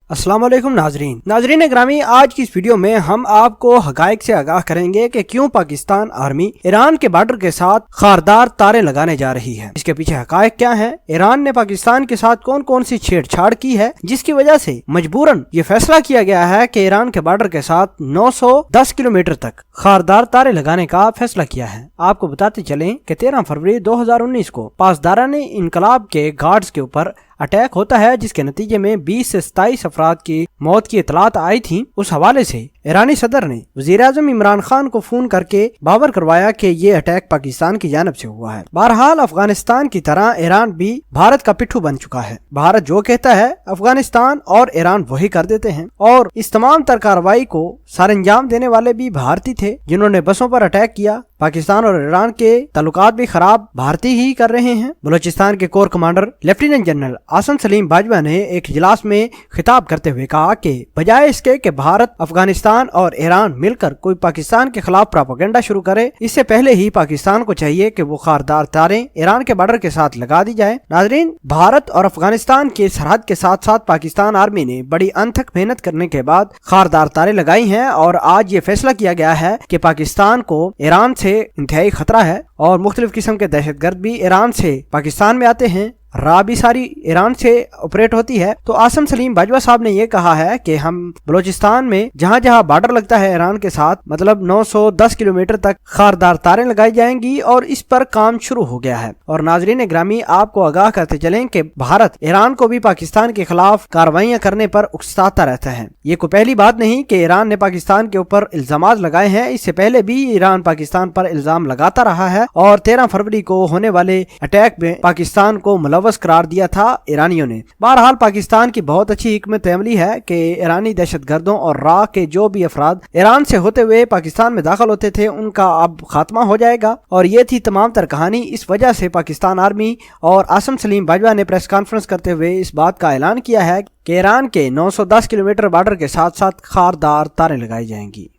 अस्सलाम वालेकुम नाजरीन ग्रामी, आज की इस वीडियो में हम आपको हकायक से आगाह करेंगे कि क्यों पाकिस्तान आर्मी ईरान के बॉर्डर के साथ खारदार तारे लगाने जा रही है। इसके पीछे हकायक क्या है, ईरान ने पाकिस्तान के साथ कौन कौन सी छेड़छाड़ की है जिसकी वजह से मजबूरन ये फैसला किया गया है कि ईरान के बॉर्डर के साथ 910 किलोमीटर तक खारदार तारे लगाने का फैसला किया है। आपको बताते चलें कि 13 फरवरी 2019 को पासदारान इनकलाब के गार्ड्स के ऊपर अटैक होता है, जिसके नतीजे में 20 से 27 अफराद की मौत की इतलात आई थी। उस हवाले से ईरानी सदर ने वज़ीर-ए-आज़म इमरान खान को फोन करके बावर करवाया कि ये अटैक पाकिस्तान की जानिब से हुआ है। बहरहाल अफगानिस्तान की तरह ईरान भी भारत का पिट्ठू बन चुका है। भारत जो कहता है अफगानिस्तान और ईरान वही कर देते हैं, और इस तमाम तर कार्रवाई को सरअंजाम देने वाले भी भारतीय थे जिन्होंने बसों पर अटैक किया। पाकिस्तान और ईरान के ताल्लुकात भी खराब भारतीय ही कर रहे हैं। बलूचिस्तान के core commander lieutenant general Asim Salim Bajwa ने एक इजलास में खिताब करते हुए कहा कि बजाय इसके कि भारत, अफगानिस्तान और ईरान मिलकर कोई पाकिस्तान के खिलाफ प्रोपेगेंडा शुरू करे, इससे पहले ही पाकिस्तान को चाहिए कि वो खारदार तारें ईरान के बॉर्डर के साथ लगा दी जाए। नाजरीन, भारत और अफगानिस्तान के सरहद के साथ साथ पाकिस्तान आर्मी ने बड़ी अनथक मेहनत करने के बाद खारदार तारें लगाई हैं, और आज ये फैसला किया गया है कि पाकिस्तान को ईरान से इंतहाई खतरा है और मुख्तलिफ किस्म के दहशतगर्द भी ईरान से पाकिस्तान में आते हैं। राह भी सारी ईरान से ऑपरेट होती है। तो आसिम सलीम बाजवा साहब ने यह कहा है कि हम बलूचिस्तान में जहां जहां बॉर्डर लगता है ईरान के साथ, मतलब 910 किलोमीटर तक खारदार तारें लगाई जाएंगी और इस पर काम शुरू हो गया है। और नाजरीन ग्रामी, आपको आगाह करते चलें कि भारत ईरान को भी पाकिस्तान के खिलाफ कार्रवाइयां करने पर उकसाता रहता है। ये कोई पहली बात नहीं कि ईरान ने पाकिस्तान के ऊपर इल्जामात लगाए हैं। इससे पहले भी ईरान पाकिस्तान पर इल्जाम लगाता रहा है, और 13 फरवरी को होने वाले अटैक में पाकिस्तान को मुलव्वस करार दिया था ईरानियों ने। बहरहाल पाकिस्तान की बहुत अच्छी हिकमत अमली है कि ईरानी दहशतगर्दों और राह के जो भी अफराद ईरान से होते हुए पाकिस्तान में दाखिल होते थे, उनका अब खात्मा हो जाएगा। और ये थी तमाम तर कहानी। इस वजह से पाकिस्तान आर्मी और आसिम सलीम बाजवा ने प्रेस कॉन्फ्रेंस करते हुए इस बात का ऐलान किया है कि ईरान के 910 किलोमीटर बॉर्डर के साथ साथ खारदार तारें लगाई जाएंगी।